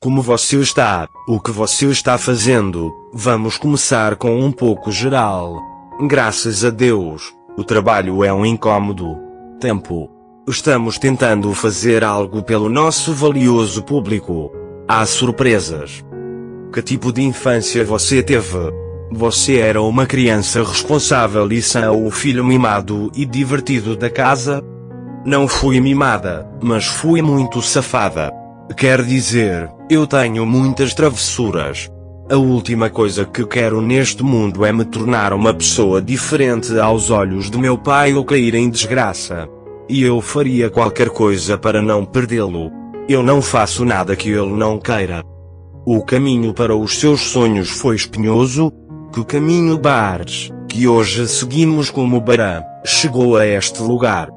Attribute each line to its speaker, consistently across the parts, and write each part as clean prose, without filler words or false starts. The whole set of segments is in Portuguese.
Speaker 1: Como você está? O que você está fazendo? Vamos começar com um pouco geral. Graças a Deus, o trabalho é um incômodo. Tempo. Estamos tentando fazer algo pelo nosso valioso público. Há surpresas. Que tipo de infância você teve? Você era uma criança responsável e sã, o filho mimado e divertido da casa? Não fui mimada, mas fui muito safada. Quer dizer, eu tenho muitas travessuras. A última coisa que quero neste mundo é me tornar uma pessoa diferente aos olhos de meu pai ou cair em desgraça. E eu faria qualquer coisa para não perdê-lo. Eu não faço nada que ele não queira. O caminho para os seus sonhos foi espinhoso? Que caminho Bares, que hoje seguimos como Barã, chegou a este lugar?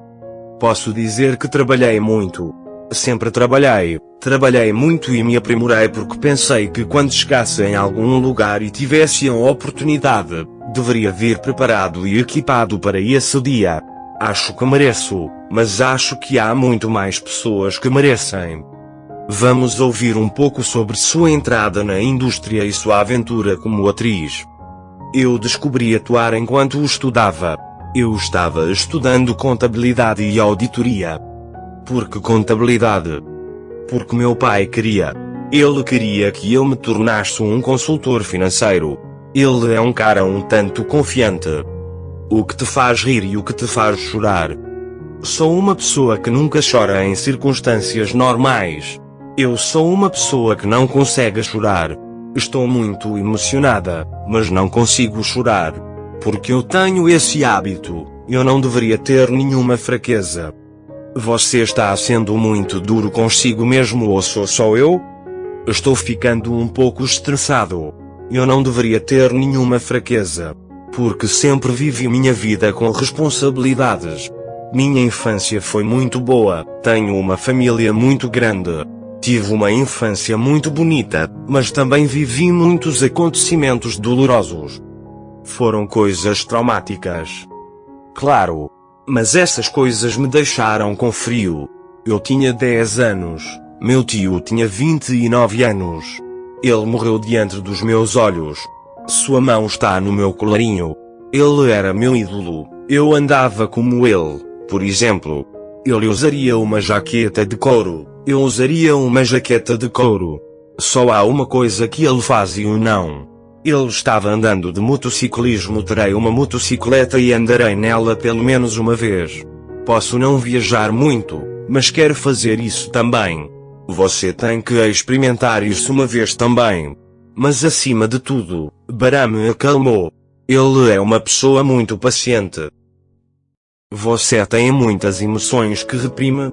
Speaker 1: Posso dizer que trabalhei muito. Sempre trabalhei muito e me aprimorei porque pensei que quando chegasse em algum lugar e tivesse a oportunidade, deveria vir preparado e equipado para esse dia. Acho que mereço, mas acho que há muito mais pessoas que merecem. Vamos ouvir um pouco sobre sua entrada na indústria e sua aventura como atriz. Eu descobri atuar enquanto estudava. Eu estava estudando contabilidade e auditoria. Por que contabilidade? Porque meu pai queria. Ele queria que eu me tornasse um consultor financeiro. Ele é um cara um tanto confiante. O que te faz rir e o que te faz chorar? Sou uma pessoa que nunca chora em circunstâncias normais. Eu sou uma pessoa que não consegue chorar. Estou muito emocionada, mas não consigo chorar. Porque eu tenho esse hábito. Eu não deveria ter nenhuma fraqueza. Você está sendo muito duro consigo mesmo ou sou só eu? Estou ficando um pouco estressado. Eu não deveria ter nenhuma fraqueza. Porque sempre vivi minha vida com responsabilidades. Minha infância foi muito boa, tenho uma família muito grande. Tive uma infância muito bonita, mas também vivi muitos acontecimentos dolorosos. Foram coisas traumáticas. Claro. Mas essas coisas me deixaram com frio. Eu tinha 10 anos, meu tio tinha 29 anos. Ele morreu diante dos meus olhos. Sua mão está no meu colarinho. Ele era meu ídolo. Eu andava como ele, por exemplo. Ele usaria uma jaqueta de couro. Eu usaria uma jaqueta de couro. Só há uma coisa que ele faz e eu não. Ele estava andando de motociclismo. Terei uma motocicleta e andarei nela pelo menos uma vez. Posso não viajar muito, mas quero fazer isso também. Você tem que experimentar isso uma vez também. Mas acima de tudo, Barã me acalmou. Ele é uma pessoa muito paciente. Você tem muitas emoções que reprime?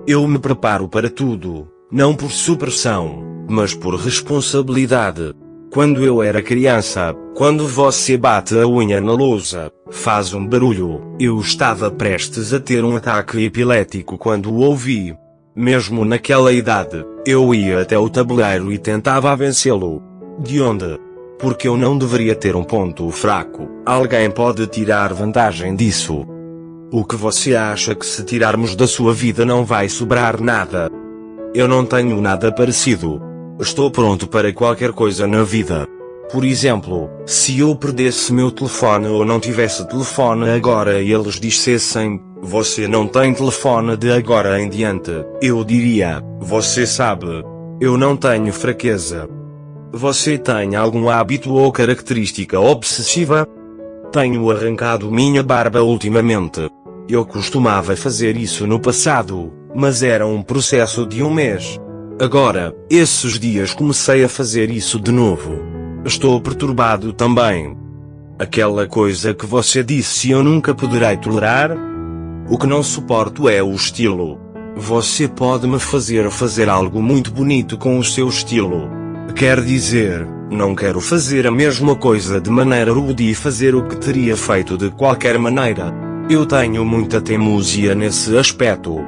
Speaker 1: Eu me preparo para tudo, não por supressão, mas por responsabilidade. Quando eu era criança, quando você bate a unha na lousa, faz um barulho, eu estava prestes a ter um ataque epilético quando o ouvi. Mesmo naquela idade, eu ia até o tabuleiro e tentava vencê-lo. De onde? Porque eu não deveria ter um ponto fraco. Alguém pode tirar vantagem disso. O que você acha que se tirarmos da sua vida não vai sobrar nada? Eu não tenho nada parecido. Estou pronto para qualquer coisa na vida. Por exemplo, se eu perdesse meu telefone ou não tivesse telefone agora e eles dissessem, você não tem telefone de agora em diante, eu diria, você sabe, eu não tenho fraqueza. Você tem algum hábito ou característica obsessiva? Tenho arrancado minha barba ultimamente. Eu costumava fazer isso no passado, mas era um processo de um mês. Agora, esses dias comecei a fazer isso de novo. Estou perturbado também. Aquela coisa que você disse eu nunca poderei tolerar? O que não suporto é o estilo. Você pode me fazer algo muito bonito com o seu estilo. Quer dizer, não quero fazer a mesma coisa de maneira rude e fazer o que teria feito de qualquer maneira. Eu tenho muita teimosia nesse aspecto.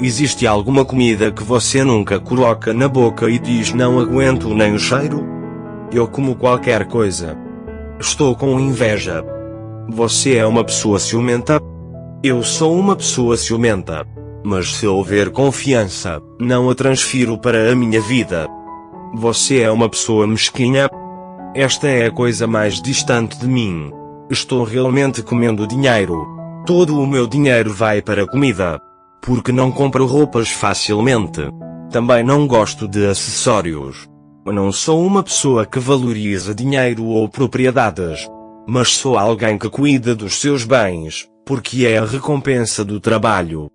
Speaker 1: Existe alguma comida que você nunca coloca na boca e diz não aguento nem o cheiro? Eu como qualquer coisa. Estou com inveja. Você é uma pessoa ciumenta? Eu sou uma pessoa ciumenta. Mas se houver confiança, não a transfiro para a minha vida. Você é uma pessoa mesquinha. Esta é a coisa mais distante de mim. Estou realmente comendo dinheiro. Todo o meu dinheiro vai para comida. Porque não compro roupas facilmente. Também não gosto de acessórios. Eu não sou uma pessoa que valoriza dinheiro ou propriedades. Mas sou alguém que cuida dos seus bens, porque é a recompensa do trabalho.